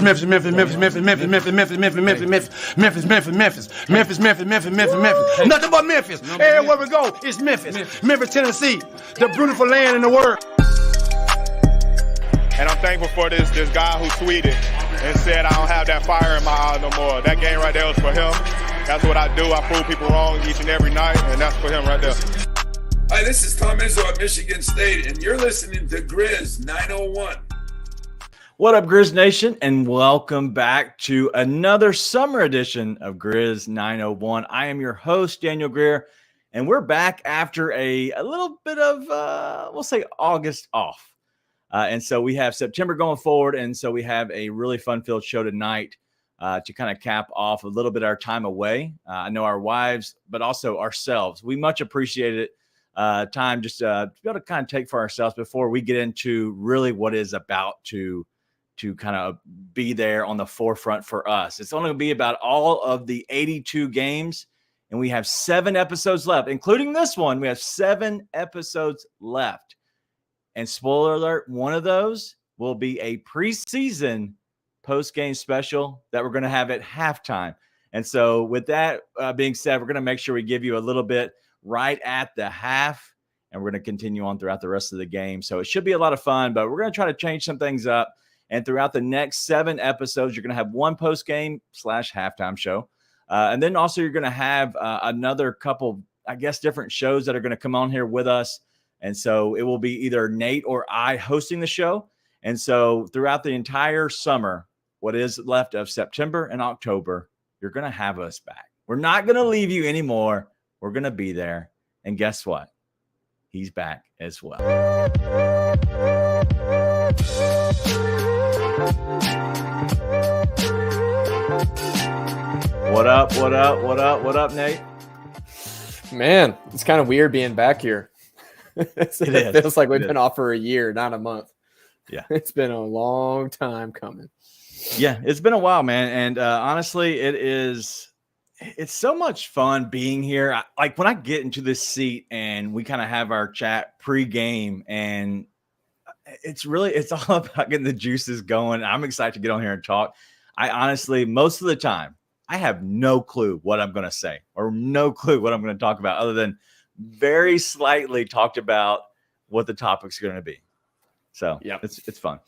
Memphis, Memphis, Memphis, Memphis, Memphis, Memphis, Memphis, Memphis, Memphis, Memphis, Memphis, Memphis, Memphis, Memphis, Memphis, Memphis, Memphis. Nothing but Memphis. Everywhere we go, it's Memphis. Memphis, Tennessee, the beautiful land in the world. And I'm thankful for this guy who tweeted and said I don't have that fire in my eyes no more. That game right there was for him. That's what I do. I prove people wrong each and every night, and that's for him right there. Hi, this is Tom Izzo at Michigan State, and you're listening to Grizz 901. What up, Grizz Nation, and welcome back to another summer edition of Grizz 901. I am your host, Daniel Greer, and we're back after a little bit of, we'll say, August off. And so we have September going forward, and so we have a really fun-filled show tonight to kind of cap off a little bit of our time away. I know our wives, but also ourselves. We much appreciated time just to be able to kind of take for ourselves before we get into really what is about to kind of be there on the forefront for us. It's only going to be about all of the 82 games, and we have 7 episodes left, including this one. We have 7 episodes left. And spoiler alert, one of those will be a preseason post-game special that we're going to have at halftime. And so with that being said, we're going to make sure we give you a little bit right at the half, and we're going to continue on throughout the rest of the game. So it should be a lot of fun, but we're going to try to change some things up. And throughout the next 7 episodes, you're going to have one post-game / halftime show. And then also you're going to have another couple, I guess, different shows that are going to come on here with us. And so it will be either Nate or I hosting the show. And so throughout the entire summer, what is left of September and October, you're going to have us back. We're not going to leave you anymore. We're going to be there. And guess what? He's back as well. What up, what up, what up, what up, Nate? Man, it's kind of weird being back here. It feels like we've been off for a year, not a month. Yeah. It's been a long time coming. Yeah, it's been a while, man. And honestly, it's so much fun being here. Like when I get into this seat and we kind of have our chat pre-game, and it's all about getting the juices going. I'm excited to get on here and talk. I honestly, most of the time, I have no clue what I'm going to say or no clue what I'm going to talk about other than very slightly talked about what the topic's going to be. So yeah, it's fun.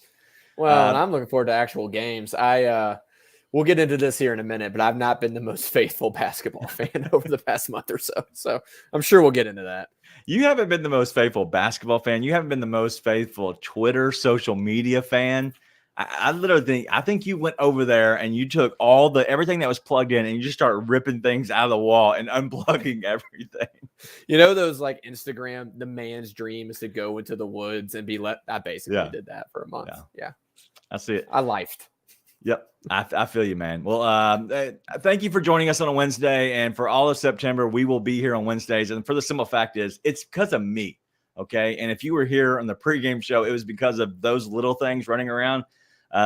Well, and I'm looking forward to actual games. We'll get into this here in a minute, but I've not been the most faithful basketball fan over the past month or so. So I'm sure we'll get into that. You haven't been the most faithful basketball fan. You haven't been the most faithful Twitter, social media fan. I think you went over there and you took everything that was plugged in and you just started ripping things out of the wall and unplugging everything. You know, those like Instagram, the man's dream is to go into the woods and be I basically did that for a month. Yeah. I see it. I lifed. Yep. I feel you, man. Well, thank you for joining us on a Wednesday. And for all of September, we will be here on Wednesdays. And for the simple fact is it's because of me. Okay. And if you were here on the pregame show, it was because of those little things running around.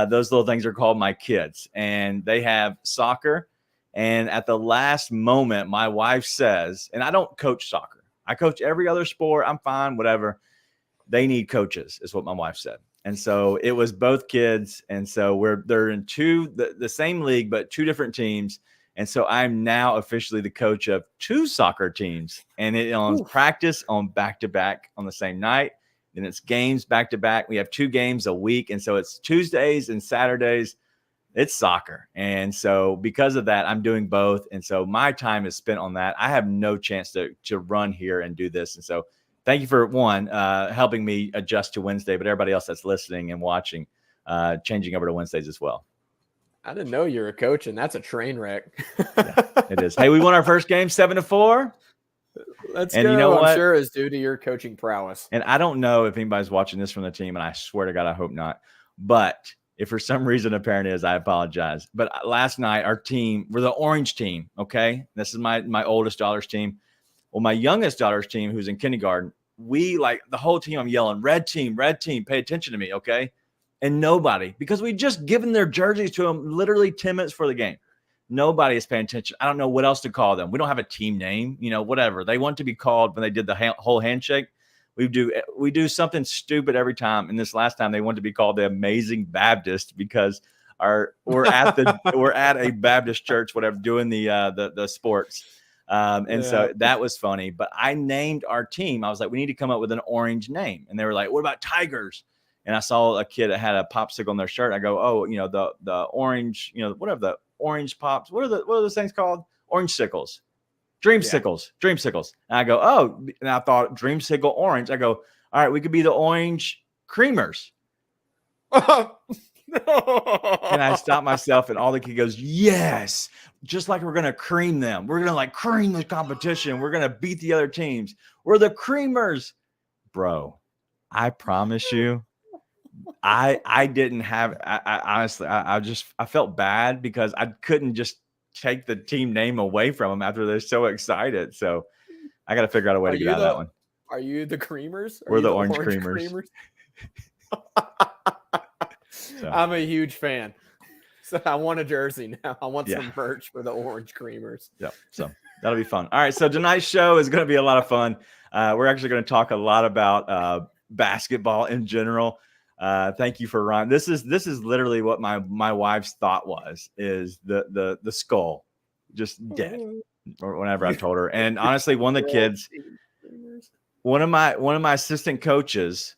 Those little things are called my kids, and they have soccer. And at the last moment, my wife says, and I don't coach soccer. I coach every other sport. I'm fine, whatever. They need coaches is what my wife said. And so it was both kids. And so they're in the same league, but 2 different teams. And so I'm now officially the coach of 2 soccer teams, and it on practice on back-to-back on the same night. Then it's games back to back. We have 2 games a week. And so it's Tuesdays and Saturdays. It's soccer. And so because of that, I'm doing both. And so my time is spent on that. I have no chance to run here and do this. And so thank you for helping me adjust to Wednesday, but everybody else that's listening and watching, changing over to Wednesdays as well. I didn't know you were a coach, and that's a train wreck. Yeah, it is. Hey, we won our first game 7-4. Let's and go. You know what? I'm sure it's due to your coaching prowess. And I don't know if anybody's watching this from the team, and I swear to God, I hope not. But if for some reason a parent is, I apologize. But last night, our team, we're the orange team, okay? This is my oldest daughter's team. Well, my youngest daughter's team, who's in kindergarten, we, like the whole team, I'm yelling, red team, pay attention to me, okay? And nobody, because we just given their jerseys to them literally 10 minutes for the game. Nobody is paying attention. I don't know what else to call them. We don't have a team name, whatever. They want to be called when they did the whole handshake. We do something stupid every time. And this last time they wanted to be called the Amazing Baptist because we're at a Baptist church, whatever, doing the sports. So that was funny. But I named our team. I was like, we need to come up with an orange name. And they were like, what about Tigers? And I saw a kid that had a popsicle on their shirt. I go, oh, the orange, whatever, the orange pops. What are those things called? Orange sickles. Dreamsicles. And I go, oh, and I thought dreamsicle orange. I go, all right, we could be the orange creamers. And I stopped myself, and all the kid goes, yes, just like we're going to cream them. We're going to cream the competition. We're going to beat the other teams. We're the creamers. Bro, I promise you, I didn't have, I honestly, I felt bad because I couldn't just take the team name away from them after they're so excited. So I got to figure out a way to get out of that one. Are you the creamers? We're the orange creamers. So. I'm a huge fan. So I want a jersey now. I want some merch for the orange creamers. Yeah. So that'll be fun. All right. So tonight's show is going to be a lot of fun. We're actually going to talk a lot about basketball in general. Thank you for Ryan. This is literally what my wife's thought is the skull just dead, or whenever I told her. And honestly, one of the kids, one of my assistant coaches,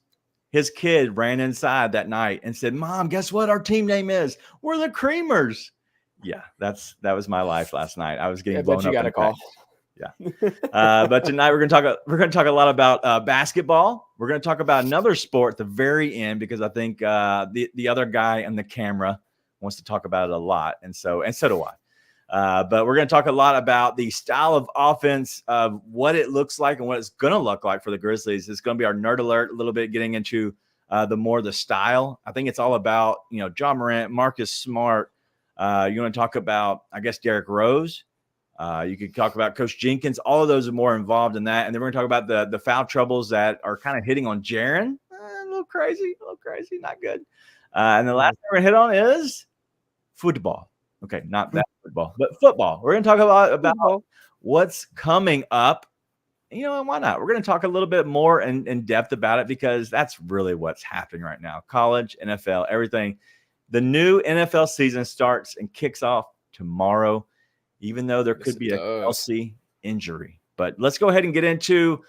his kid ran inside that night and said, Mom, guess what our team name is? We're the Creamers. Yeah, that was my life last night. I was getting blown up. You got a call. Yeah. But tonight we're going to talk a lot about basketball. We're going to talk about another sport at the very end, because I think the other guy on the camera wants to talk about it a lot. And so do I. But we're going to talk a lot about the style of offense, of what it looks like and what it's going to look like for the Grizzlies. It's going to be our nerd alert, a little bit getting into the style. I think it's all about, Ja Morant, Marcus Smart. You want to talk about, I guess, Derrick Rose. You could talk about Coach Jenkins. All of those are more involved in that. And then we're going to talk about the foul troubles that are kind of hitting on Jaren. A little crazy, not good. And the last thing we're going to hit on is football. Okay, not that football, but football. We're going to talk about what's coming up. And why not? We're going to talk a little bit more in depth about it, because that's really what's happening right now. College, NFL, everything. The new NFL season starts and kicks off tomorrow, even though there could be a Kelsey injury. But let's go ahead and get into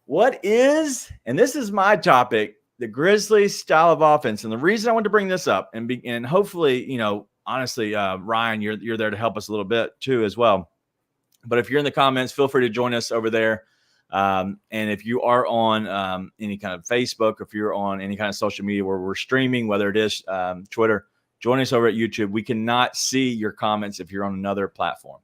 what is, and this is my topic, the Grizzlies style of offense. And the reason I wanted to bring this up, and hopefully, honestly, Ryan, you're there to help us a little bit too as well. But if you're in the comments, feel free to join us over there. And if you are on any kind of Facebook, if you're on any kind of social media where we're streaming, whether it is Twitter, join us over at YouTube. We cannot see your comments if you're on another platform.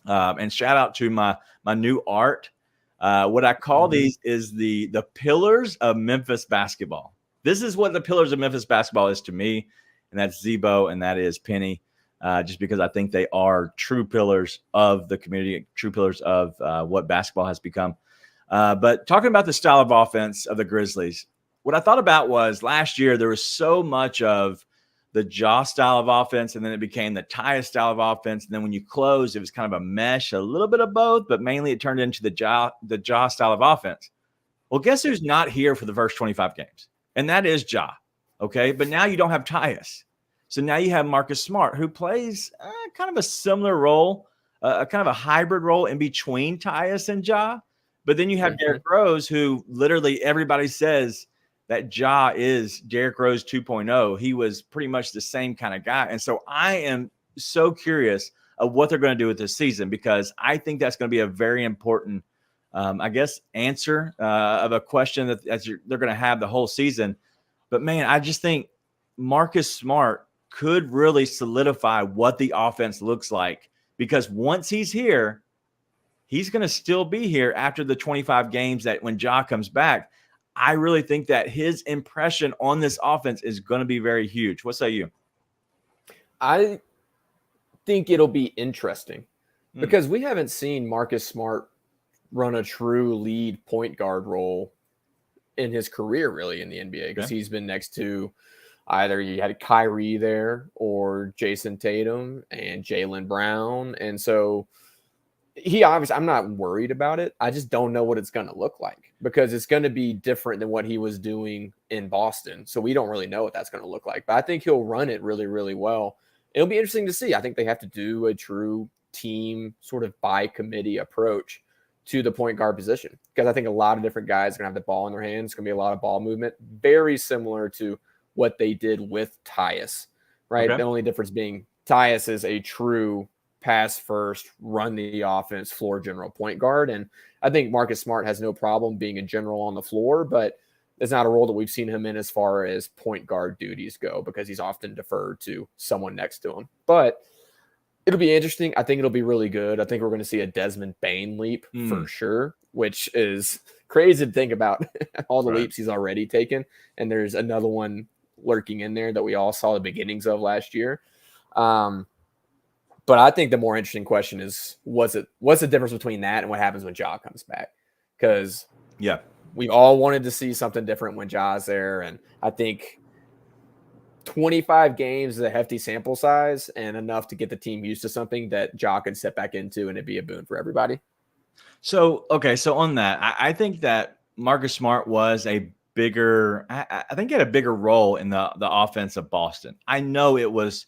And shout out to my new art. What I call these is the pillars of Memphis basketball. This is what the pillars of Memphis basketball is to me. And that's Zebo and that is Penny. Just because I think they are true pillars of the community, true pillars of what basketball has become. But talking about the style of offense of the Grizzlies, what I thought about was last year there was so much of the Ja style of offense, and then it became the Tyus style of offense. And then when you closed, it was kind of a mesh, a little bit of both, but mainly it turned into the Ja style of offense. Well, guess who's not here for the first 25 games? And that is Ja. Okay, but now you don't have Tyus. So now you have Marcus Smart, who plays kind of a similar role, kind of a hybrid role in between Tyus and Ja. But then you have Derrick Rose, who literally everybody says that Ja is Derrick Rose 2.0. He was pretty much the same kind of guy. And so I am so curious of what they're going to do with this season, because I think that's going to be a very important, answer of a question that they're going to have the whole season. But, man, I just think Marcus Smart could really solidify what the offense looks like, because once he's here, he's going to still be here after the 25 games that when Ja comes back. I really think that his impression on this offense is going to be very huge. What say you? I think it'll be interesting because we haven't seen Marcus Smart run a true lead point guard role in his career, really, in the NBA, because he's been next to either you had Kyrie there or Jason Tatum and Jaylen Brown. And so he obviously, I'm not worried about it. I just don't know what it's going to look like because it's going to be different than what he was doing in Boston. So we don't really know what that's going to look like. But I think he'll run it really, really well. It'll be interesting to see. I think they have to do a true team sort of by committee approach to the point guard position because I think a lot of different guys are going to have the ball in their hands. It's going to be a lot of ball movement, very similar to what they did with Tyus, right? Okay. The only difference being Tyus is a true pass first, run the offense, floor general point guard. And I think Marcus Smart has no problem being a general on the floor, but it's not a role that we've seen him in as far as point guard duties go because he's often deferred to someone next to him. But it'll be interesting. I think it'll be really good. I think we're going to see a Desmond Bane leap for sure, which is crazy to think about all the leaps he's already taken. And there's another one lurking in there that we all saw the beginnings of last year. But I think the more interesting question is, what's the difference between that and what happens when Ja comes back? Because we all wanted to see something different when Ja's there. And I think 25 games is a hefty sample size and enough to get the team used to something that Ja can step back into and it'd be a boon for everybody. So, okay. So on that, I think that Marcus Smart was I think he had a bigger role in the offense of Boston. I know it was,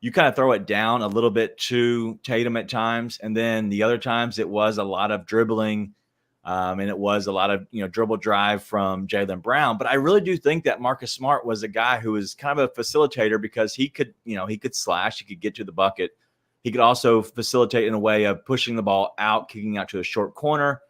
you kind of throw it down a little bit to Tatum at times. And then the other times it was a lot of dribbling and it was a lot of, dribble drive from Jaylen Brown. But I really do think that Marcus Smart was a guy who was kind of a facilitator because he could slash, he could get to the bucket. He could also facilitate in a way of pushing the ball out, kicking out to a short corner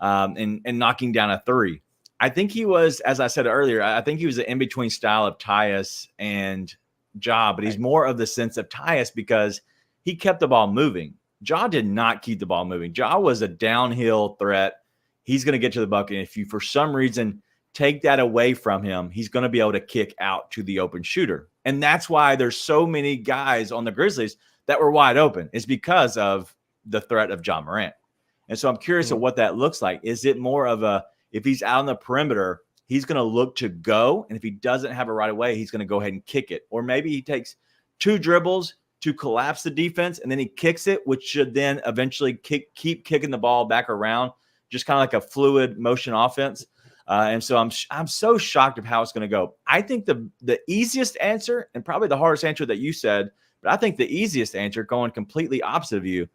and knocking down a three. I think he was, as I said earlier, I think he was an in-between style of Tyus and Ja, but he's more of the sense of Tyus because he kept the ball moving. Ja did not keep the ball moving. Ja was a downhill threat. He's going to get to the bucket. And if you, for some reason, take that away from him, he's going to be able to kick out to the open shooter. And that's why there's so many guys on the Grizzlies that were wide open. It's because of the threat of Ja Morant. And so I'm curious of what that looks like. Is it more of if he's out on the perimeter, he's going to look to go. And if he doesn't have it right away, he's going to go ahead and kick it. Or maybe he takes 2 dribbles to collapse the defense, and then he kicks it, which should then eventually keep kicking the ball back around, just kind of like a fluid motion offense. And so I'm so shocked of how it's going to go. I think the easiest answer, and probably the hardest answer that you said, but I think the easiest answer, going completely opposite of you,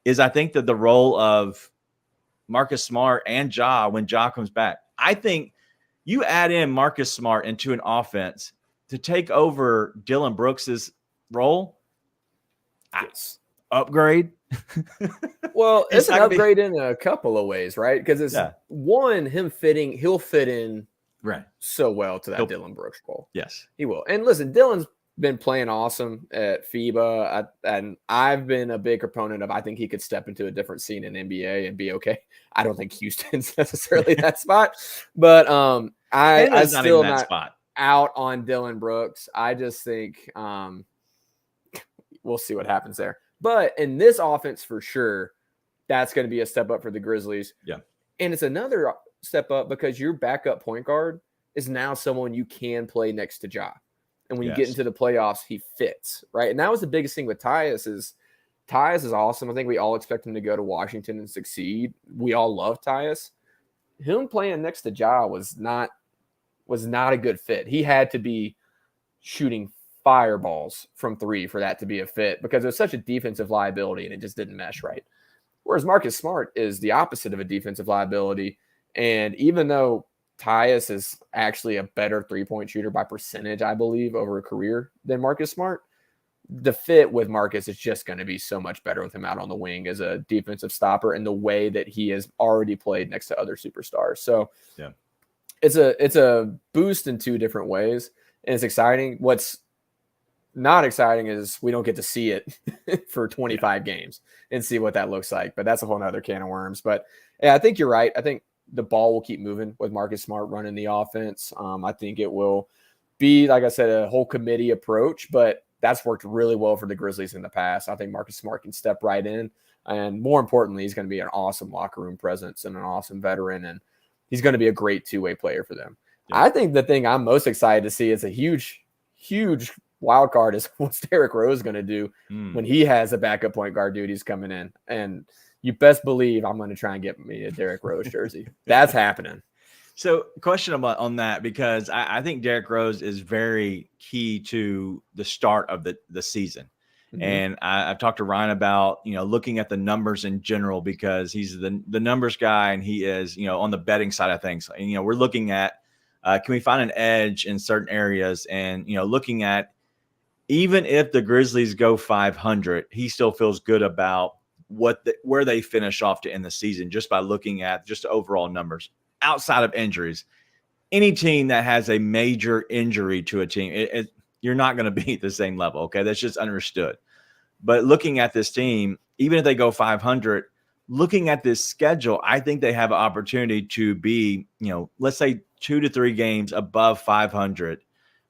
is I think that the role of Marcus Smart and Ja when Ja comes back. I think you add in Marcus Smart into an offense to take over Dylan Brooks's role. Upgrade. Well, it's an upgrade in a couple of ways, right? Because it's one, he'll fit in so well to that Dylan Brooks role. Yes, he will. And listen, Dylan's been playing awesome at FIBA, and I've been a big proponent of. I think he could step into a different scene in NBA and be okay. I don't think Houston's necessarily that spot, but I still not spot out on Dylan Brooks. I just think we'll see what happens there. But in this offense, for sure, that's going to be a step up for the Grizzlies. Yeah, and it's another step up because your backup point guard is now someone you can play next to Ja. And when you get into the playoffs, he fits, right? And that was the biggest thing with Tyus is awesome. I think we all expect him to go to Washington and succeed. We all love Tyus. Him playing next to Ja was not a good fit. He had to be shooting fireballs from 3 for that to be a fit because it was such a defensive liability and it just didn't mesh right. Whereas Marcus Smart is the opposite of a defensive liability. And even though Tyus is actually a better 3-point shooter by percentage, I believe, over a career than Marcus Smart, the fit with Marcus is just going to be so much better with him out on the wing as a defensive stopper and the way that he has already played next to other superstars. So it's a boost in 2 different ways, and it's exciting. What's not exciting is we don't get to see it for 25 games and see what that looks like, but that's a whole nother can of worms. But yeah, I think you're right. I think the ball will keep moving with Marcus Smart running the offense. I think it will be, like I said, a whole committee approach, but that's worked really well for the Grizzlies in the past. I think Marcus Smart can step right in. And more importantly, he's going to be an awesome locker room presence and an awesome veteran. And he's going to be a great 2-way player for them. Yeah. I think the thing I'm most excited to see is a huge, huge wild card is what's Derrick Rose going to do when he has a backup point guard duties coming in. And you best believe I'm going to try and get me a Derrick Rose jersey. That's happening. So, question on that, because I think Derrick Rose is very key to the start of the season. Mm-hmm. And I've talked to Ryan about, looking at the numbers in general, because he's the numbers guy, and he is, on the betting side of things. And, we're looking at, can we find an edge in certain areas? And, looking at, even if the Grizzlies go 500, he still feels good about where they finish off to end the season, just by looking at just the overall numbers. Outside of injuries, any team that has a major injury to a team, you're not going to be at the same level. Okay. That's just understood. But looking at this team, even if they go 500, looking at this schedule, I think they have an opportunity to be, let's say 2 to 3 games above 500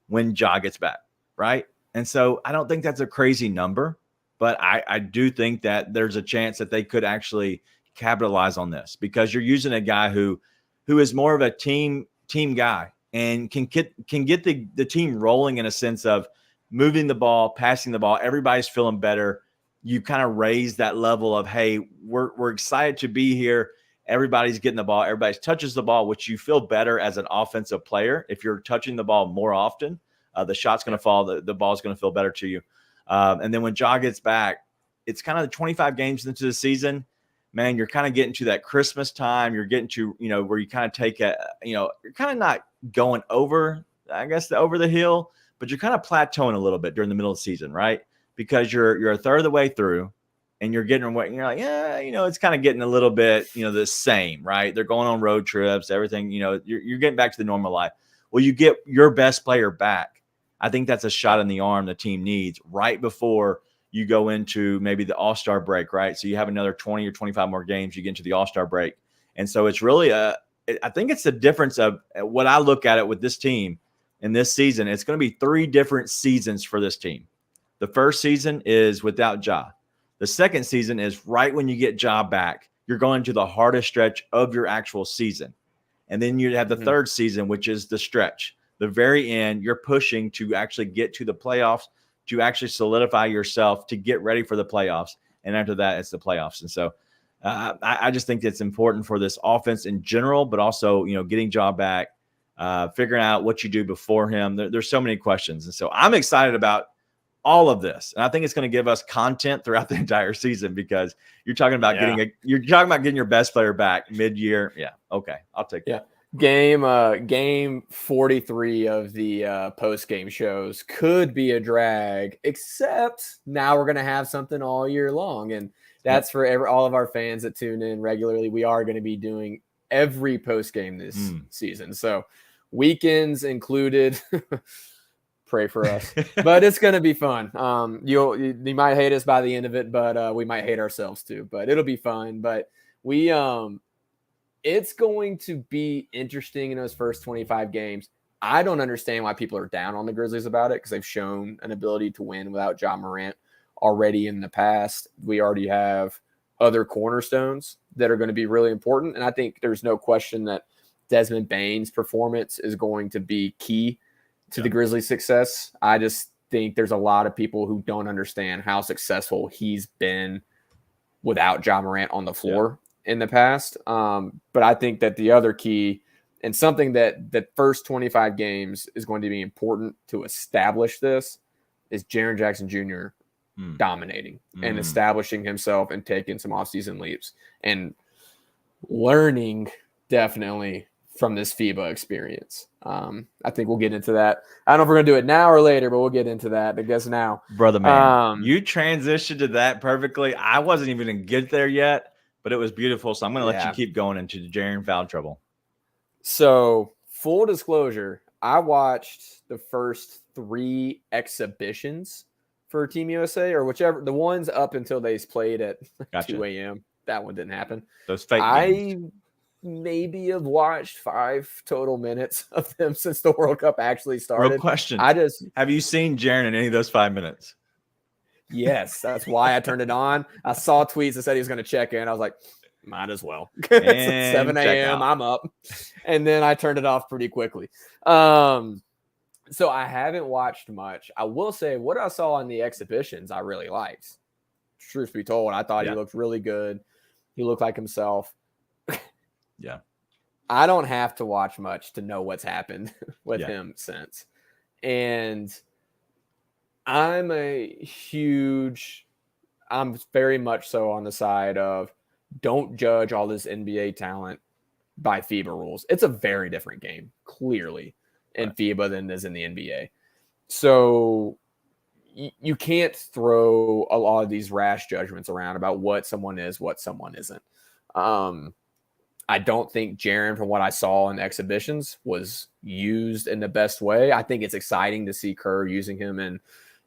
when Ja gets back. Right. And so I don't think that's a crazy number, but I do think that there's a chance that they could actually capitalize on this, because you're using a guy who is more of a team guy and can get the team rolling in a sense of moving the ball, passing the ball. Everybody's feeling better. You kind of raise that level of, hey, we're excited to be here. Everybody's getting the ball. Everybody touches the ball, which you feel better as an offensive player. If you're touching the ball more often, the shot's going to fall. The ball's going to feel better to you. And then when Ja gets back, it's kind of the 25 games into the season. Man, you're kind of getting to that Christmas time. You're getting to, where you kind of take you're kind of not going over, I guess, over the hill, but you're kind of plateauing a little bit during the middle of the season, right? Because you're a third of the way through, and you're getting away. You're like, it's kind of getting a little bit, the same, right? They're going on road trips, everything, you're getting back to the normal life. Well, you get your best player back. I think that's a shot in the arm the team needs right before you go into maybe the All-Star break, right? So you have another 20 or 25 more games, you get into the All-Star break. And so it's really I think it's the difference of what I look at it with this team in this season. It's going to be 3 different seasons for this team. The first season is without Ja. The second season is right when you get Ja back. You're going to the hardest stretch of your actual season. And then you have the third season, which is the stretch. The very end, you're pushing to actually get to the playoffs, to actually solidify yourself to get ready for the playoffs. And after that, it's the playoffs. And so I just think it's important for this offense in general, but also, getting Ja back, figuring out what you do before him. There's so many questions. And so I'm excited about all of this. And I think it's going to give us content throughout the entire season, because you're talking about getting your best player back mid-year. Yeah. Okay. I'll take that. Game 43 of the post-game shows could be a drag, except now we're going to have something all year long. And that's for all of our fans that tune in regularly. We are going to be doing every post-game this season. So weekends included. Pray for us. But it's going to be fun. You might hate us by the end of it, but we might hate ourselves too. But it'll be fun. But it's going to be interesting in those first 25 games. I don't understand why people are down on the Grizzlies about it, because they've shown an ability to win without Ja Morant already in the past. We already have other cornerstones that are going to be really important. And I think there's no question that Desmond Bane's performance is going to be key to the Grizzlies' success. I just think there's a lot of people who don't understand how successful he's been without Ja Morant on the floor in the past. But I think that the other key, and something that the first 25 games is going to be important to establish this, is Jaren Jackson Jr. dominating and establishing himself and taking some offseason leaps and learning definitely from this FIBA experience. I think we'll get into that. I don't know if we're going to do it now or later, but we'll get into that, I guess, now. Brother, man, you transitioned to that perfectly. I wasn't even going to get there yet, but it was beautiful. So I'm going to let you keep going into the Jaren foul trouble. So full disclosure, I watched the first 3 exhibitions for Team USA, or whichever, the ones up until they played at 2 a.m. That one didn't happen. Those fake games. Maybe have watched 5 total minutes of them since the World Cup actually started. Real question. Have you seen Jaren in any of those 5 minutes? Yes, that's why I turned it on. I saw tweets that said he was going to check in. I was like, might as well. It's 7 a.m. I'm up. And then I turned it off pretty quickly. So I haven't watched much. I will say what I saw in the exhibitions, I really liked. Truth be told, I thought he looked really good. He looked like himself. Yeah. I don't have to watch much to know what's happened with him since. And I'm very much so on the side of don't judge all this NBA talent by FIBA rules. It's a very different game, clearly, in FIBA than it is in the NBA. So you can't throw a lot of these rash judgments around about what someone is, what someone isn't. I don't think Jaren, from what I saw in exhibitions, was used in the best way. I think it's exciting to see Kerr using him in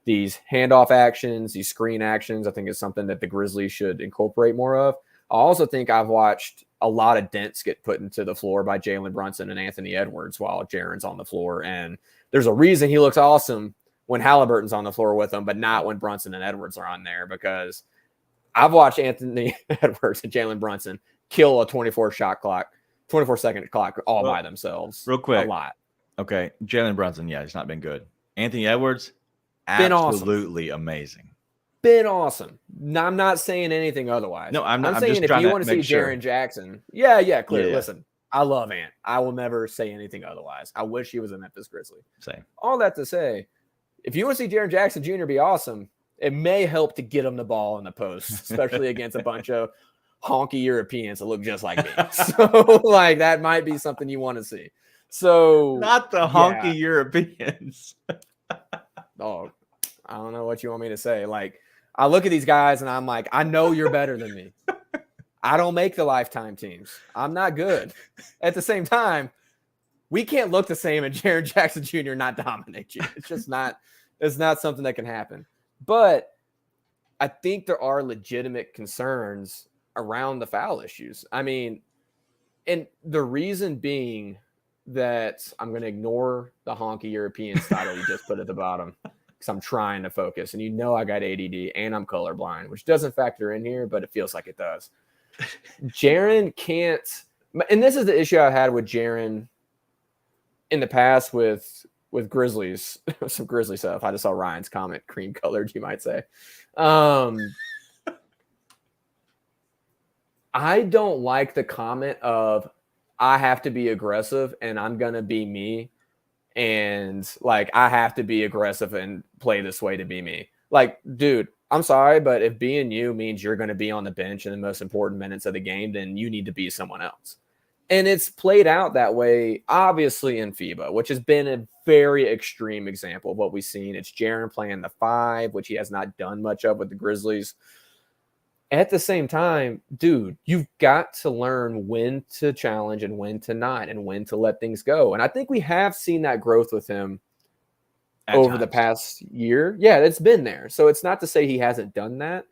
these handoff actions, these screen actions. I think it's something that the Grizzlies should incorporate more of. I also think I've watched a lot of dents get put into the floor by Jalen Brunson and Anthony Edwards while Jaren's on the floor. And there's a reason he looks awesome when Halliburton's on the floor with him, but not when Brunson and Edwards are on there, because I've watched Anthony Edwards and Jalen Brunson kill a 24-second clock all by themselves. Real quick. A lot. Okay. Jalen Brunson, he's not been good. Anthony Edwards, been absolutely amazing. Been awesome. No, I'm not saying anything otherwise. No, I'm not. I'm saying just if you want to see sure. Jaren Jackson, clearly. Yeah. Listen, I love Ant. I will never say anything otherwise. I wish he was a Memphis Grizzly. Same. All that to say, if you want to see Jaren Jackson Jr. be awesome, it may help to get him the ball in the post, especially against a bunch of honky Europeans that look just like me. So, that might be something you want to see. So, not the honky Europeans. Oh, I don't know what you want me to say. I look at these guys and I'm like, I know you're better than me. I don't make the lifetime teams. I'm not good. At the same time, we can't look the same and Jaren Jackson Jr. not dominate you. It's just not, it's not something that can happen. But I think there are legitimate concerns around the foul issues. I mean, and the reason being that I'm going to ignore the honky European title you just put at the bottom, because I'm trying to focus. And I got ADD and I'm colorblind, which doesn't factor in here, but it feels like it does. Jaren can't, and this is the issue I had with Jaren in the past with Grizzlies, some Grizzly stuff. I just saw Ryan's comment, cream colored, you might say. I don't like the comment of, I have to be aggressive and I'm going to be me. And I have to be aggressive and play this way to be me. Dude, I'm sorry, but if being you means you're going to be on the bench in the most important minutes of the game, then you need to be someone else. And it's played out that way, obviously, in FIBA, which has been a very extreme example of what we've seen. It's Jaren playing the 5, which he has not done much of with the Grizzlies. At the same time, dude, you've got to learn when to challenge and when to not, and when to let things go. And I think we have seen that growth with him over the past year. Yeah, it's been there. So it's not to say he hasn't done that,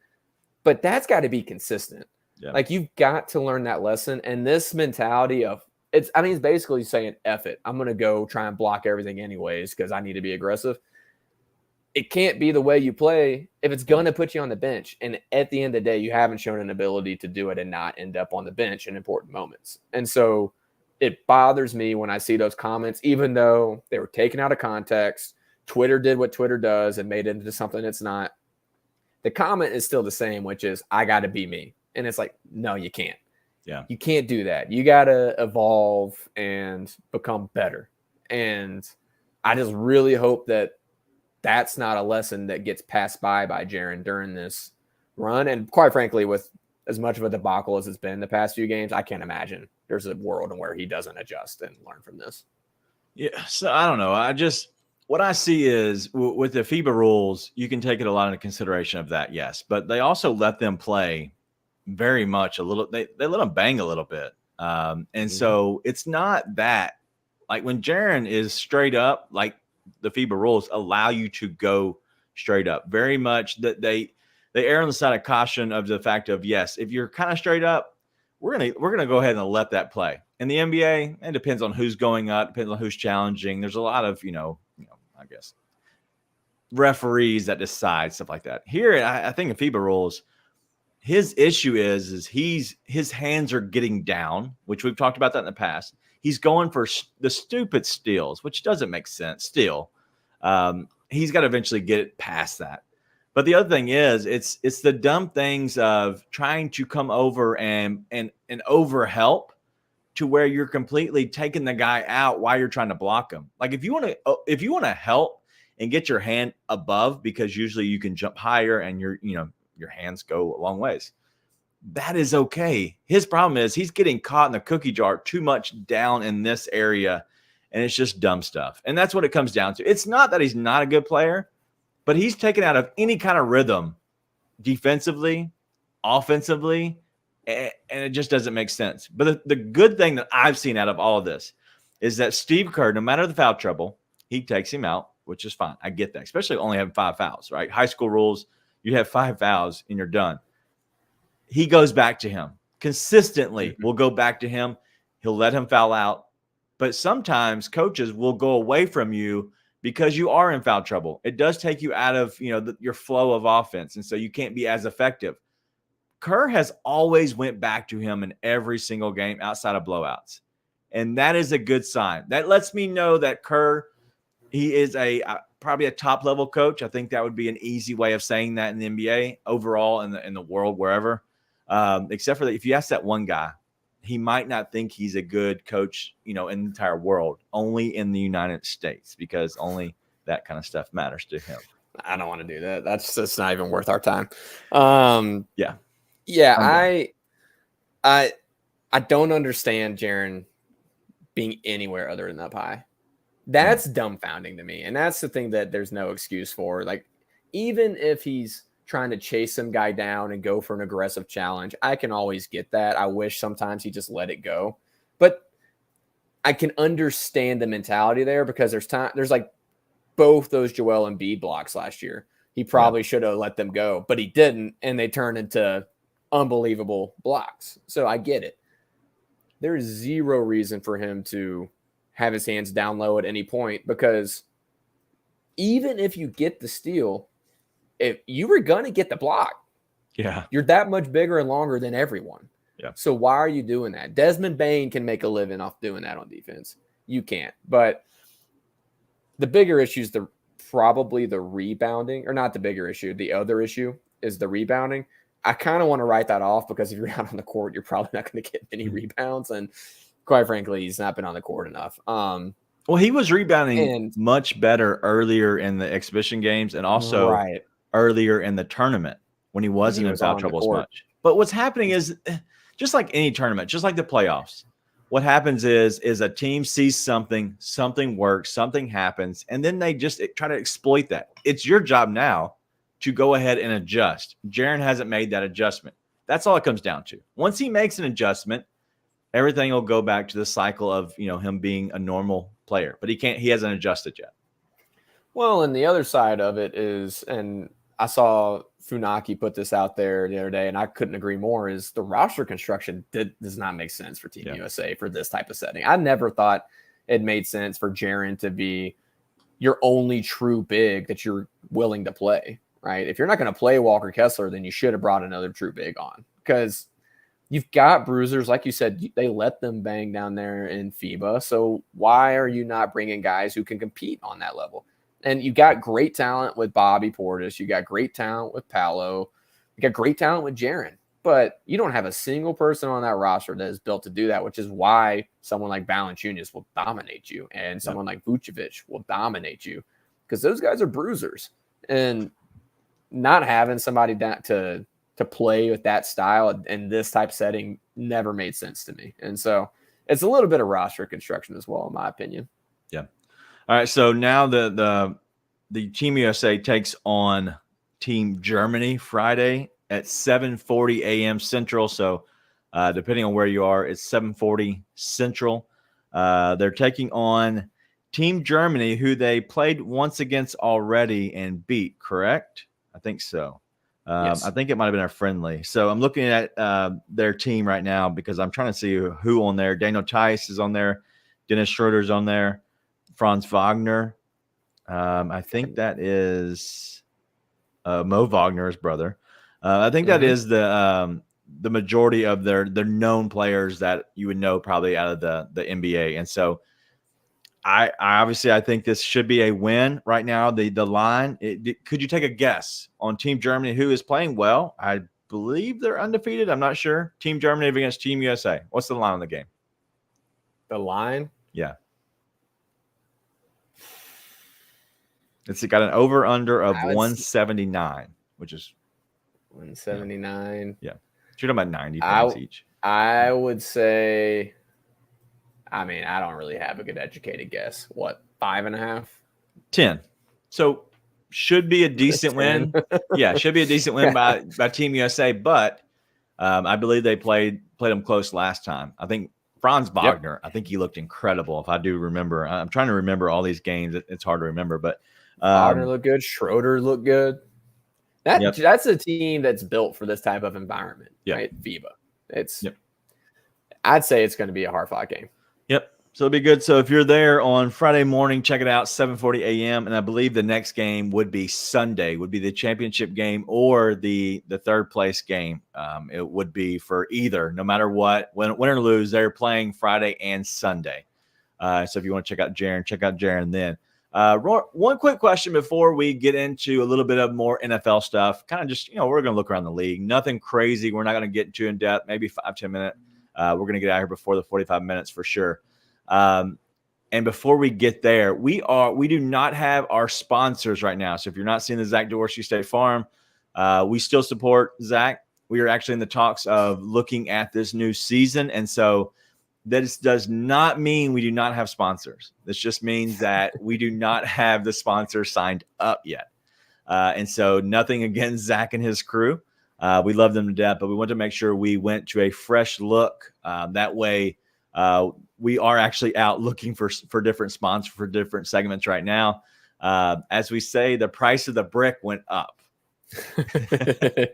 but that's got to be consistent. Yeah. You've got to learn that lesson. And this mentality of it's basically saying, F it. I'm going to go try and block everything anyways because I need to be aggressive. It can't be the way you play if it's going to put you on the bench. And at the end of the day, you haven't shown an ability to do it and not end up on the bench in important moments. And so it bothers me when I see those comments, even though they were taken out of context. Twitter did what Twitter does and made it into something it's not. The comment is still the same, which is, I got to be me. And it's no, you can't. Yeah. You can't do that. You got to evolve and become better. And I just really hope that that's not a lesson that gets passed by Jaren during this run. And quite frankly, with as much of a debacle as it's been the past few games, I can't imagine there's a world where he doesn't adjust and learn from this. Yeah. So I don't know. What I see is with the FIBA rules, you can take it a lot into consideration of that. Yes. But they also let them play very much a little, they let them bang a little bit. So it's not that when Jaren is straight up, the FIBA rules allow you to go straight up. Very much that they err on the side of caution of the fact of, yes, if you're kind of straight up, we're gonna go ahead and let that play. In the NBA, it depends on who's going up, depends on who's challenging. There's a lot of I guess referees that decide stuff like that. Here, I think in FIBA rules, his issue is his hands are getting down, which we've talked about that in the past. He's going for the stupid steals, which doesn't make sense. Still, he's got to eventually get past that. But the other thing is, it's the dumb things of trying to come over and over help to where you're completely taking the guy out while you're trying to block him. Like if you want to help and get your hand above, because usually you can jump higher and your hands go a long ways. That is okay. His problem is he's getting caught in the cookie jar too much down in this area, and it's just dumb stuff. And that's what it comes down to. It's not that he's not a good player, but he's taken out of any kind of rhythm defensively, offensively, and it just doesn't make sense. But the good thing that I've seen out of all of this is that Steve Kerr, no matter the foul trouble, he takes him out, which is fine. I get that, especially only having 5 fouls, right? High school rules, you have 5 fouls and you're done. He goes back to him consistently. We'll go back to him. He'll let him foul out. But sometimes coaches will go away from you because you are in foul trouble. It does take you out of your flow of offense, and so you can't be as effective. Kerr has always went back to him in every single game outside of blowouts, and that is a good sign. That lets me know that Kerr, he is probably a top level coach. I think that would be an easy way of saying that in the NBA overall, in the world, wherever. Except for that, if you ask that one guy, he might not think he's a good coach, in the entire world, only in the United States, because only that kind of stuff matters to him. I don't want to do that. That's not even worth our time. I don't understand Jaren being anywhere other than up high. That's dumbfounding to me. And that's the thing that there's no excuse for. Like, even if he's trying to chase some guy down and go for an aggressive challenge, I can always get that. I wish sometimes he just let it go. But I can understand the mentality there, because there's like both those Joel Embiid blocks last year. He probably should have let them go, but he didn't, and they turned into unbelievable blocks. So I get it. There is zero reason for him to have his hands down low at any point, because even if you get the steal, if you were going to get the block, you're that much bigger and longer than everyone. Yeah. So why are you doing that? Desmond Bane can make a living off doing that on defense. You can't. But the bigger issue is probably the rebounding, or not the bigger issue. The other issue is the rebounding. I kind of want to write that off, because if you're not on the court, you're probably not going to get many rebounds. And quite frankly, he's not been on the court enough. Well, he was rebounding much better earlier in the exhibition games, and also earlier in the tournament when he wasn't in foul trouble as much. But what's happening is, just like any tournament, just like the playoffs, what happens is a team sees something works, something happens, and then they just try to exploit that. It's your job now to go ahead and adjust. Jaren hasn't made that adjustment. That's all it comes down to. Once he makes an adjustment, everything will go back to the cycle of him being a normal player. But he hasn't adjusted yet. Well, and the other side of it is, and I saw Funaki put this out there the other day, and I couldn't agree more, is the roster construction does not make sense for Team USA for this type of setting. I never thought it made sense for Jaren to be your only true big that you're willing to play, right? If you're not going to play Walker Kessler, then you should have brought another true big on, because you've got bruisers. Like you said, they let them bang down there in FIBA. So why are you not bringing guys who can compete on that level? And you got great talent with Bobby Portis. You got great talent with Paolo. You got great talent with Jaren. But you don't have a single person on that roster that is built to do that, which is why someone like Valanciunas will dominate you, and someone like Vucevic will dominate you, because those guys are bruisers. And not having somebody to play with that style in this type setting never made sense to me. And so it's a little bit of roster construction as well, in my opinion. Yeah. All right. So now the Team USA takes on Team Germany Friday at 7:40 a.m. Central. So depending on where you are, it's 7:40 Central. They're taking on Team Germany, who they played once against already and beat, correct? I think so. Yes. I think it might have been a friendly. So I'm looking at their team right now, because I'm trying to see who on there. Daniel Tice is on there. Dennis Schroeder's on there. Franz Wagner. I think that is Mo Wagner's brother. I think that is the majority of their known players that you would know probably out of the NBA. And so I obviously I think this should be a win right now. The line. Could you take a guess on Team Germany, who is playing well? I believe they're undefeated. I'm not sure. Team Germany against Team USA. What's the line on the game? The line? Yeah. It's got an over-under of 179, which is 179. Yeah. You're talking about 90 points each. I would say, I mean, I don't really have a good educated guess. What, 5.5? 10. So should be a decent win. Yeah, should be a decent win by Team USA, but I believe they played them close last time. I think Franz Wagner, I think he looked incredible, if I do remember. I'm trying to remember all these games. It's hard to remember, but Wagner looked good. Schroeder looked good. That's a team that's built for this type of environment, right? FIBA. I'd say it's going to be a hard-fought game. Yep. So it'll be good. So if you're there on Friday morning, check it out, 7:40 a.m. And I believe the next game would be Sunday, would be the championship game or the third place game. It would be for either, no matter what, win or lose, they're playing Friday and Sunday. So if you want to check out Jaren then. One quick question before we get into a little bit of more NFL stuff. Kind of just, we're going to look around the league. Nothing crazy. We're not going to get too in depth, maybe 5-10 minutes. We're going to get out here before the 45 minutes for sure. And before we get there, we do not have our sponsors right now. So if you're not seeing the Zach Dorsey State Farm, we still support Zach. We are actually in the talks of looking at this new season. And so that does not mean we do not have sponsors. This just means that we do not have the sponsors signed up yet. And so nothing against Zach and his crew. We love them to death, but we want to make sure we went to a fresh look. That way we are actually out looking for different sponsors for different segments right now. As we say, the price of the brick went up.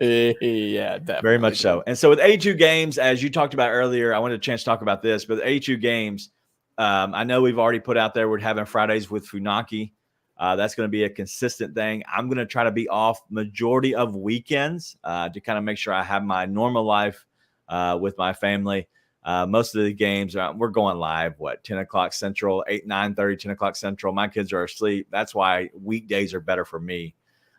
Yeah, definitely. Very much so. And so with A2 games, as you talked about earlier, I wanted a chance to talk about this, but A2 games, I know we've already put out there, we're having Fridays with Funaki. That's going to be a consistent thing. I'm going to try to be off majority of weekends to kind of make sure I have my normal life with my family. Most of the games, we're going live, 10 o'clock Central, 9:30, 10 o'clock Central. My kids are asleep. That's why weekdays are better for me.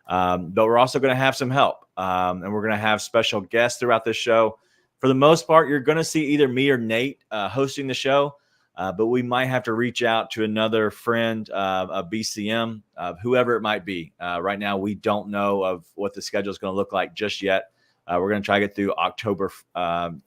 But we're also going to have some help, and we're going to have special guests throughout this show. For the most part, you're going to see either me or Nate hosting the show, but we might have to reach out to another friend of BCM, whoever it might be. Right now, we don't know of what the schedule is going to look like just yet. We're going to try to get through October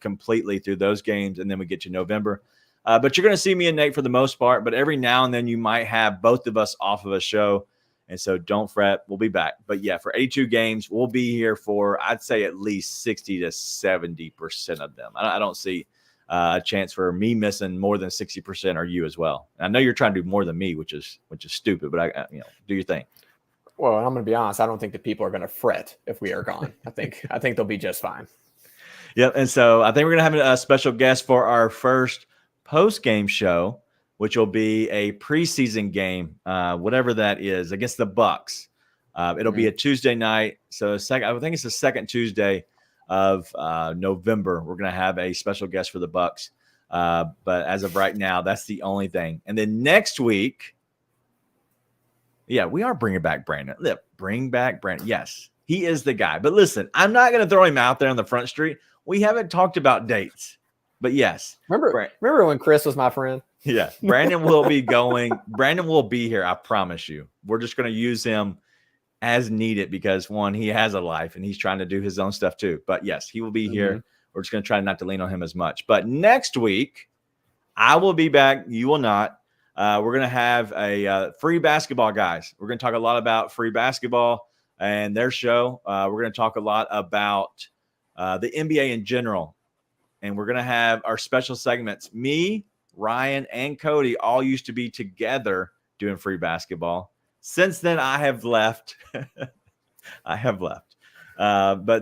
completely through those games, and then we get to November. But you're going to see me and Nate for the most part, but every now and then you might have both of us off of a show. And so don't fret, we'll be back. But yeah, for A2 games, we'll be here for, I'd say, at least 60 to 70% of them. I don't see a chance for me missing more than 60%, or you as well. And I know you're trying to do more than me, which is stupid, but do your thing. Well, I'm going to be honest. I don't think the people are going to fret if we are gone. I think they'll be just fine. Yep. And so I think we're going to have a special guest for our first post-game show, which will be a preseason game, whatever that is, against the Bucks. It'll be a Tuesday night. So I think it's the second Tuesday of November. We're going to have a special guest for the Bucks. But as of right now, that's the only thing. And then next week, we are bringing back Brandon. Bring back Brandon. Yes, he is the guy. But listen, I'm not going to throw him out there on the front street. We haven't talked about dates. But yes. Remember when Chris was my friend? Yeah, Brandon will be going. Brandon will be here. I promise you. We're just going to use him as needed because, one, he has a life and he's trying to do his own stuff too. But yes, he will be here. We're just going to try not to lean on him as much. But next week, I will be back. You will not. We're going to have a free basketball, guys. We're going to talk a lot about free basketball and their show. We're going to talk a lot about the NBA in general. And we're going to have our special segments. Me, Ryan, and Cody all used to be together doing free basketball. Since then, I have left. But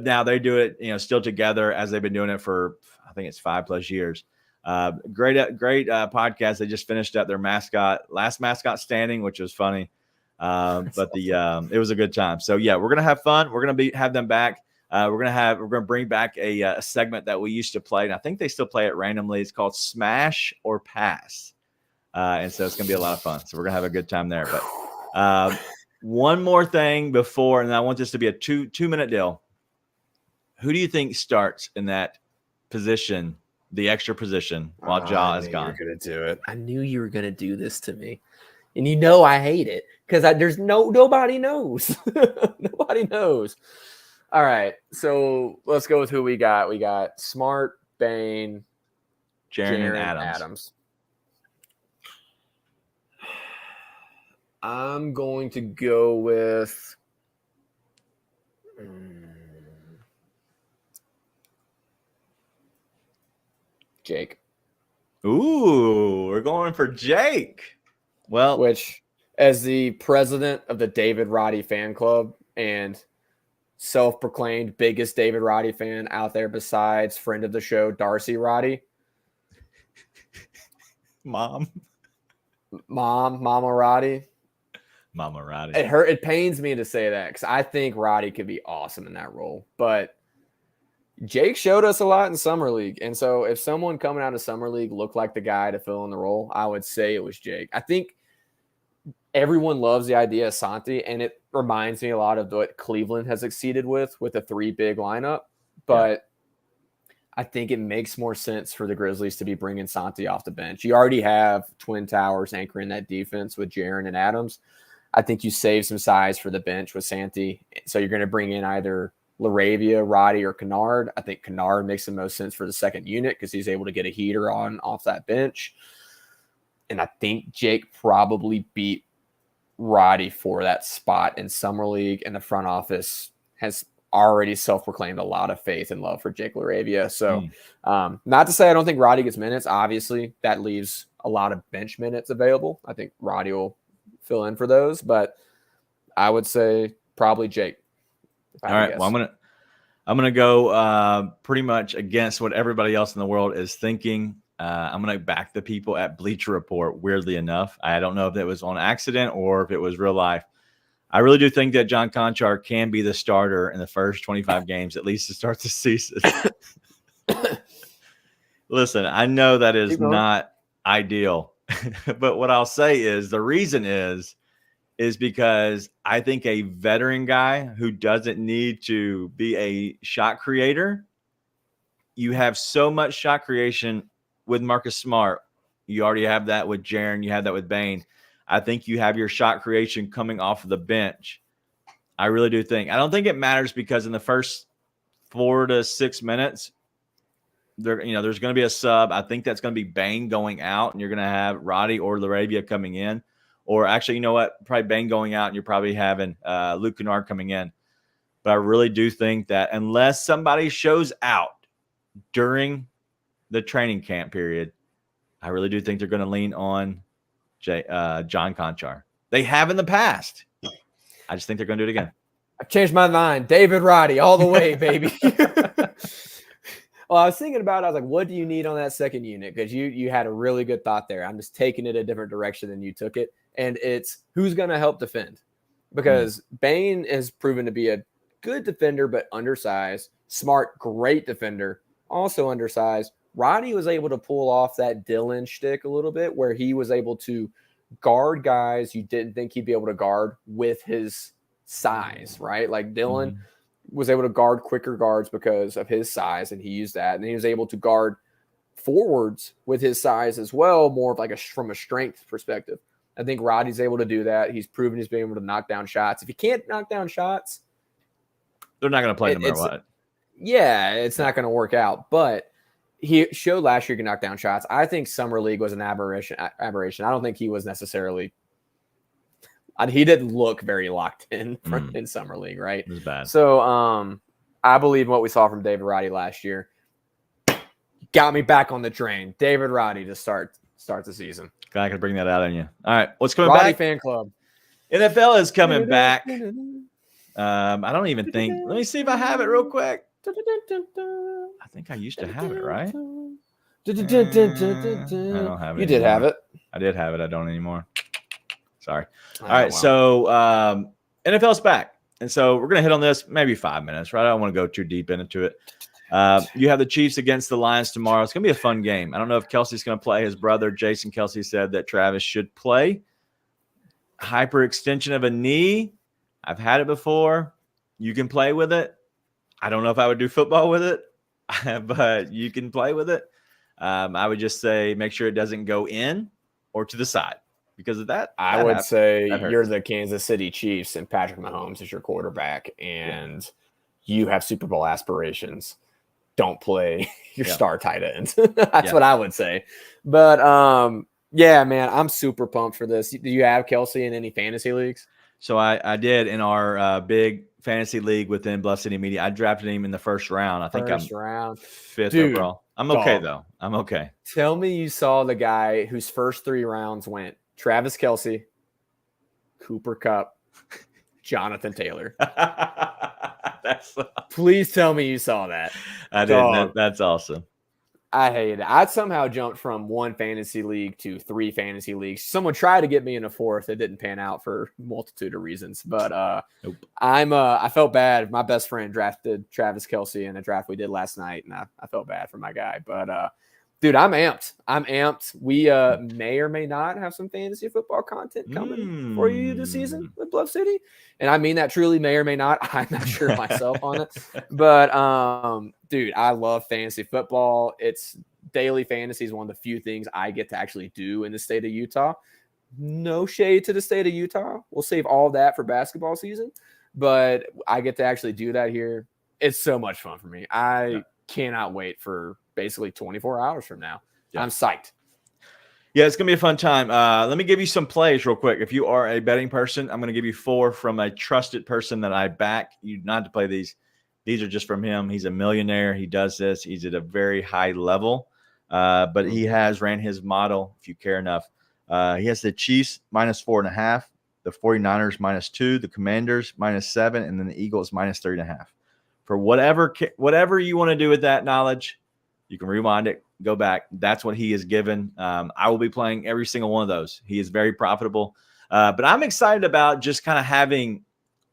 now they do it, still together as they've been doing it for, I think it's 5+ years. Great podcast. They just finished up their last mascot standing, which was funny. But it was a good time. So yeah, we're going to have fun. We're going to have them back. We're going to bring back a segment that we used to play. And I think they still play it randomly. It's called Smash or Pass. And so it's going to be a lot of fun. So we're going to have a good time there. But one more thing before, and I want this to be a two-minute deal. Who do you think starts in that position, the extra position, while Ja is gone? You're going to do it. I knew you were going to do this to me. And you know I hate it because there's nobody knows. Nobody knows. All right, so let's go with who we got. We got Smart, Bane, Jaren and Adams. I'm going to go with Jake. Ooh, we're going for Jake. Well, which, as the president of the David Roddy fan club and self-proclaimed biggest David Roddy fan out there besides friend of the show, Darcy Roddy. Mama Roddy. Mama Roddy. It pains me to say that because I think Roddy could be awesome in that role. But Jake showed us a lot in Summer League. And so if someone coming out of Summer League looked like the guy to fill in the role, I would say it was Jake. I think everyone loves the idea of Santi, and it reminds me a lot of what Cleveland has succeeded with a 3 big lineup. But I think it makes more sense for the Grizzlies to be bringing Santi off the bench. You already have Twin Towers anchoring that defense with Jaren and Adams. I think you save some size for the bench with Santi. So you're going to bring in either LaRavia, Roddy, or Kennard. I think Kennard makes the most sense for the second unit because he's able to get a heater off that bench. And I think Jake probably beat Roddy for that spot in Summer League, and the front office has already self-proclaimed a lot of faith and love for Jake LaRavia. So not to say I don't think Roddy gets minutes. Obviously, that leaves a lot of bench minutes available. I think Roddy will fill in for those, but I would say probably Jake. All right. Well, I'm gonna go pretty much against what everybody else in the world is thinking. I'm gonna back the people at Bleacher Report. Weirdly enough, I don't know if it was on accident or if it was real life. I really do think that John Conchar can be the starter in the first 25 games, at least to start the season. Listen, I know that is not ideal, but what I'll say is the reason is because I think a veteran guy who doesn't need to be a shot creator, you have so much shot creation with Marcus Smart. You already have that with Jaren. You have that with Bane. I think you have your shot creation coming off of the bench. I really do think. I don't think it matters because in the first 4 to 6 minutes, there's going to be a sub. I think that's going to be Bane going out, and you're going to have Roddy or LaRavia coming in. Or actually, you know what? Probably Bane going out, and you're probably having Luke Kennard coming in. But I really do think that unless somebody shows out during the training camp period, I really do think they're going to lean on John Conchar. They have in the past. I just think they're going to do it again. I've changed my mind. David Roddy all the way, baby. Well, I was thinking about it. I was like, what do you need on that second unit? Because you had a really good thought there. I'm just taking it a different direction than you took it. And it's who's going to help defend. Because Bane has proven to be a good defender, but undersized. Smart, great defender, also undersized. Roddy was able to pull off that Dylan shtick a little bit where he was able to guard guys you didn't think he'd be able to guard with his size, right? Like Dylan was able to guard quicker guards because of his size, and he used that. And he was able to guard forwards with his size as well, more of like from a strength perspective. I think Roddy's able to do that. He's proven he's been able to knock down shots. If he can't knock down shots, they're not going to play no matter what. Yeah, it's not going to work out. But he showed last year he can knock down shots. I think Summer League was an aberration. I don't think he was necessarily – he didn't look very locked in in Summer League, right? It was bad. So I believe in what we saw from David Roddy last year. Got me back on the train. David Roddy to start the season. I can bring that out on you. All right, what's coming Roddy back? fan club. NFL is coming back. I don't even think. Let me see if I have it real quick. I think I used to have it, right? I don't have it. You did have it. I did have it. I don't anymore. Sorry. All right, so NFL's back. And so we're going to hit on this maybe 5 minutes, right? I don't want to go too deep into it. You have the Chiefs against the Lions tomorrow. It's going to be a fun game. I don't know if Kelsey's going to play. His brother, Jason Kelsey, said that Travis should play. Hyperextension of a knee. I've had it before. You can play with it. I don't know if I would do football with it, but you can play with it. I would just say make sure it doesn't go in or to the side because of that. I would say you're the Kansas City Chiefs and Patrick Mahomes is your quarterback and you have Super Bowl aspirations. Don't play your star tight ends. That's what I would say. But yeah, man, I'm super pumped for this. Do you have Kelsey in any fantasy leagues? So I did in our big fantasy league within Bluff City Media. I drafted him in the first round. I think I'm fifth overall. I'm okay, though. I'm okay. Tell me you saw the guy whose first 3 rounds went Travis Kelsey, Cooper Kupp, Jonathan Taylor. Please tell me you saw that. I did. That's awesome. I hate it. I somehow jumped from 1 fantasy league to 3 fantasy leagues. Someone tried to get me in a 4th. It didn't pan out for a multitude of reasons. But nope. I felt bad. My best friend drafted Travis Kelsey in a draft we did last night, and I felt bad for my guy. But dude, I'm amped. We may or may not have some fantasy football content coming for you this season with Bluff City. And I mean that truly may or may not. I'm not sure myself on it. But dude, I love fantasy football. It's daily fantasy is one of the few things I get to actually do in the state of Utah. No shade to the state of Utah. We'll save all that for basketball season. But I get to actually do that here. It's so much fun for me. I cannot wait for basically 24 hours from now. I'm psyched. Yeah, it's going to be a fun time. Let me give you some plays real quick. If you are a betting person, I'm going to give you 4 from a trusted person that I back. You not to play these. These are just from him. He's a millionaire. He does this. He's at a very high level, but he has ran his model, if you care enough. He has the Chiefs -4.5, the 49ers -2, the Commanders -7, and then the Eagles -3.5. For whatever you want to do with that knowledge, you can rewind it, go back. That's what he is given. I will be playing every single one of those. He is very profitable. But I'm excited about just kind of having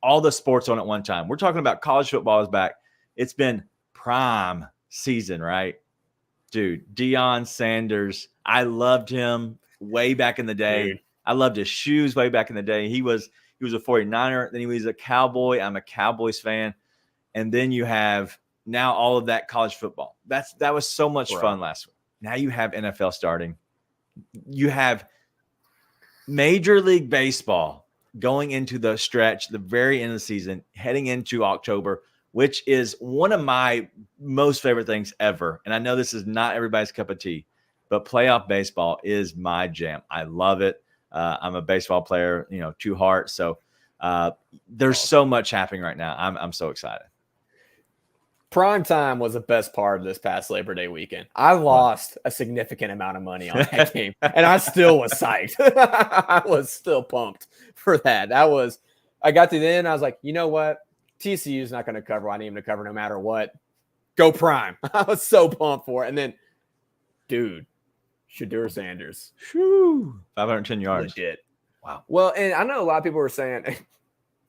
all the sports on at one time. We're talking about college football is back. It's been prime season, right? Dude, Deion Sanders. I loved him way back in the day. Dude. I loved his shoes way back in the day. He was a 49er. Then he was a Cowboy. I'm a Cowboys fan. And then you have now all of that college football. That was so much fun last week. Now you have NFL starting. You have Major League Baseball going into the stretch, the very end of the season, heading into October, which is one of my most favorite things ever. And I know this is not everybody's cup of tea, but playoff baseball is my jam. I love it. I'm a baseball player, to heart. So there's so much happening right now. I'm so excited. Prime time was the best part of this past Labor Day weekend. I lost a significant amount of money on that game, and I still was psyched. I was still pumped for that. I got to the end. I was like, you know what? TCU is not going to cover. I need him to cover no matter what. Go Prime. I was so pumped for it. And then, dude, Shadur Sanders. 510 yards. Legit. Wow. Well, and I know a lot of people were saying –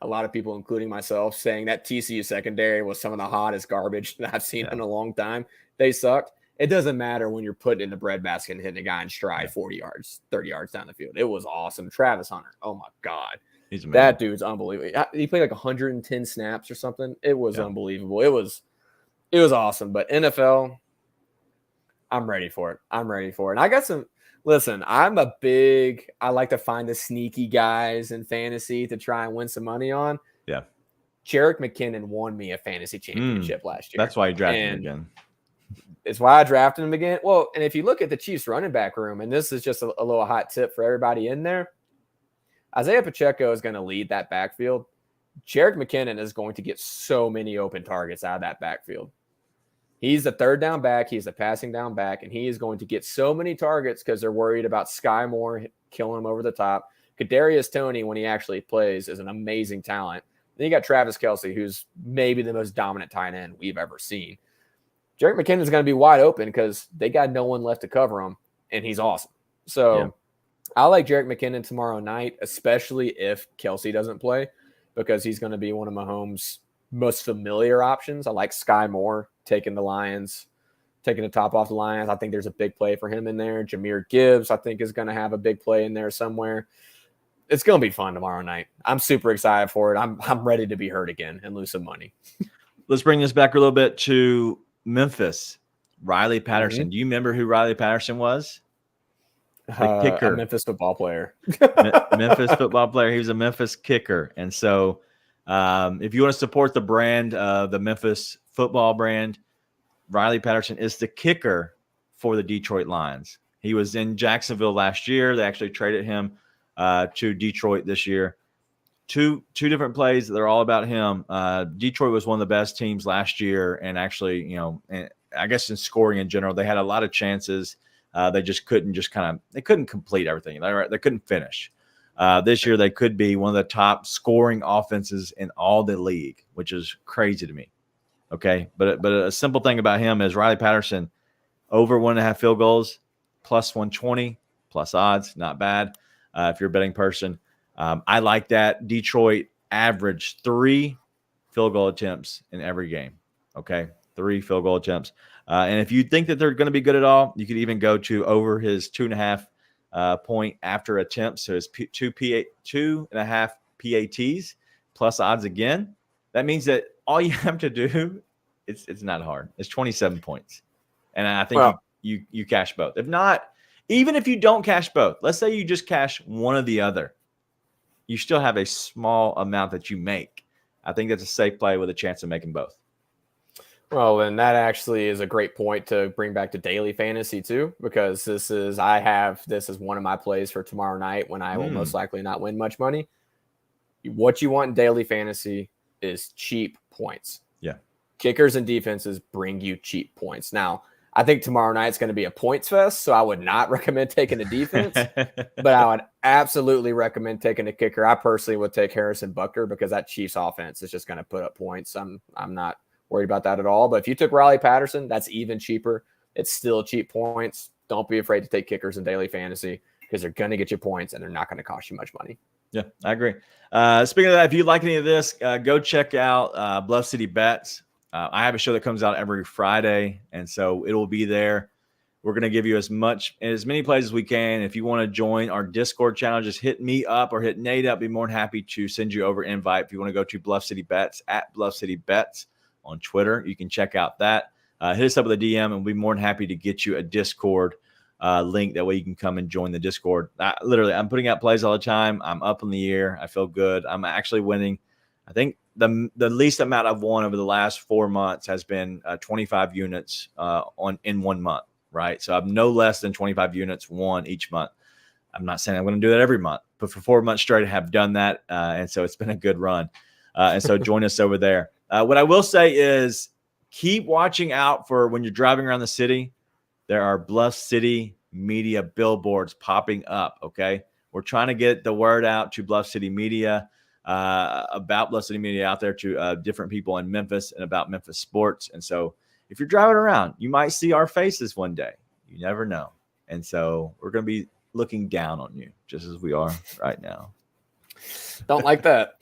a lot of people, including myself, saying that TCU secondary was some of the hottest garbage that I've seen in a long time. They sucked. It doesn't matter when you're putting in the breadbasket and hitting a guy in stride 40 yards, 30 yards down the field. It was awesome. Travis Hunter. Oh, my God. He's amazing. That dude's unbelievable. He played like 110 snaps or something. It was unbelievable. It was awesome. But NFL, I'm ready for it. And I got some – listen, I like to find the sneaky guys in fantasy to try and win some money on. Yeah. Jaren McKinnon won me a fantasy championship last year. That's why you drafted him again. It's why I drafted him again. Well, and if you look at the Chiefs running back room, and this is just a little hot tip for everybody in there, Isaiah Pacheco is going to lead that backfield. Jaren McKinnon is going to get so many open targets out of that backfield. He's the third down back. He's the passing down back, and he is going to get so many targets because they're worried about Sky Moore killing him over the top. Kadarius Toney, when he actually plays, is an amazing talent. Then you got Travis Kelsey, who's maybe the most dominant tight end we've ever seen. Jaren McKinnon is going to be wide open because they got no one left to cover him, and he's awesome. So I like Jaren McKinnon tomorrow night, especially if Kelsey doesn't play, because he's going to be one of Mahomes' most familiar options. I like Sky Moore taking the top off the Lions. I think there's a big play for him in there. Jahmyr Gibbs, I think, is going to have a big play in there somewhere. It's going to be fun tomorrow night. I'm super excited for it. I'm ready to be hurt again and lose some money. Let's bring this back a little bit to Memphis. Riley Patterson. Mm-hmm. Do you remember who Riley Patterson was? The kicker. A Memphis football player. Memphis football player. He was a Memphis kicker. And so if you want to support the brand, the Memphis football brand, Riley Patterson is the kicker for the Detroit Lions. He was in Jacksonville last year. They actually traded him to Detroit this year. Two different plays. They're all about him. Detroit was one of the best teams last year. And actually, I guess in scoring in general, they had a lot of chances. They just couldn't they couldn't complete everything. They couldn't finish. This year, they could be one of the top scoring offenses in all the league, which is crazy to me. Okay. But a simple thing about him is Riley Patterson over 1.5 field goals, plus 120, plus odds. Not bad. If you're a betting person, I like that. Detroit averaged 3 field goal attempts in every game. Okay. 3 field goal attempts. And if you think that they're going to be good at all, you could even go to over his 2.5 point after attempts. So his 2.5 PATs plus odds again. That means that all you have to do, it's not hard. It's 27 points. And I think you cash both. If not, even if you don't cash both, let's say you just cash one or the other, you still have a small amount that you make. I think that's a safe play with a chance of making both. Well, and that actually is a great point to bring back to daily fantasy too, because this is one of my plays for tomorrow night when I will most likely not win much money. What you want in daily fantasy is cheap points. Yeah. Kickers and defenses bring you cheap points. Now, I think tomorrow night's going to be a points fest, so I would not recommend taking a defense, but I would absolutely recommend taking a kicker. I personally would take Harrison Butker because that Chiefs offense is just going to put up points. I'm not worried about that at all. But if you took Riley Patterson, that's even cheaper. It's still cheap points. Don't be afraid to take kickers in daily fantasy because they're going to get you points and they're not going to cost you much money. Yeah, I agree. Speaking of that, if you like any of this, go check out Bluff City Bets. I have a show that comes out every Friday, and so it will be there. We're going to give you as many plays as we can. If you want to join our Discord channel, just hit me up or hit Nate up. Be more than happy to send you over an invite. If you want to go to Bluff City Bets at Bluff City Bets on Twitter, you can check out that. Hit us up with a DM, and we'll be more than happy to get you a Discord link. That way you can come and join the Discord. I'm putting out plays all the time. I'm up in the air. I feel good. I'm actually winning. I think the least amount I've won over the last 4 months has been 25 units in 1 month, right? So I'm no less than 25 units won each month. I'm not saying I'm going to do that every month, but for 4 months straight, I have done that. And so it's been a good run. And so join us over there. What I will say is keep watching out for when you're driving around the city. There are Bluff City media billboards popping up, okay? We're trying to get the word out to Bluff City media, about Bluff City media out there to different people in Memphis and about Memphis sports. And so if you're driving around, you might see our faces one day. You never know. And so we're going to be looking down on you just as we are right now. Don't like that.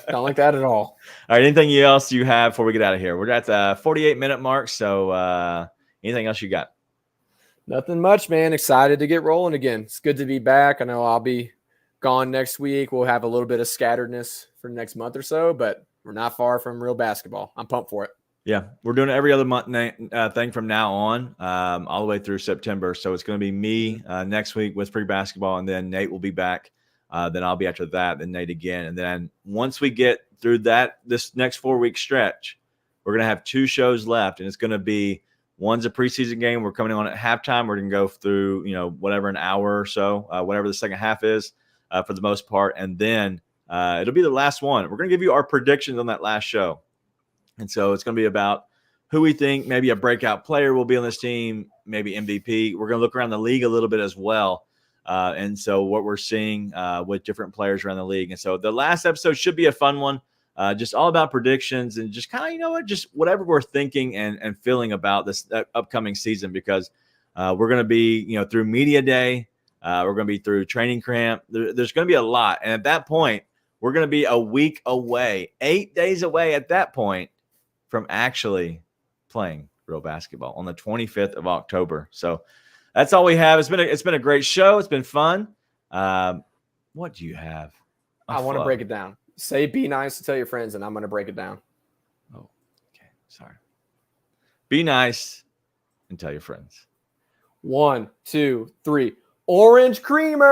Don't like that at all. All right. Anything else you have before we get out of here? We're at the 48-minute mark. So anything else you got? Nothing much, man. Excited to get rolling again. It's good to be back. I know I'll be gone next week. We'll have a little bit of scatteredness for the next month or so, but we're not far from real basketball. I'm pumped for it. Yeah, we're doing every other month thing from now on, all the way through September. So it's going to be me next week with free basketball, and then Nate will be back. Then I'll be after that, then Nate again. And then once we get through this next 4-week stretch, we're going to have 2 shows left, and it's going to be one's a preseason game. We're coming on at halftime. We're going to go through, whatever, an hour or so, whatever the second half is for the most part. And then it'll be the last one. We're going to give you our predictions on that last show. And so it's going to be about who we think maybe a breakout player will be on this team, maybe MVP. We're going to look around the league a little bit as well. And so what we're seeing with different players around the league. And so the last episode should be a fun one, just all about predictions and just kind of, just whatever we're thinking and feeling about this upcoming season, because we're going to be, through media day. We're going to be through training camp. There's going to be a lot. And at that point, we're going to be a week away, 8 days away at that point from actually playing real basketball on the 25th of October. So that's all we have. It's been a great show. It's been fun. What do you have? I want to break it down. Say be nice to tell your friends, and I'm going to break it down. Oh, okay. Sorry. Be nice and tell your friends. 1, 2, 3. Orange Creamers!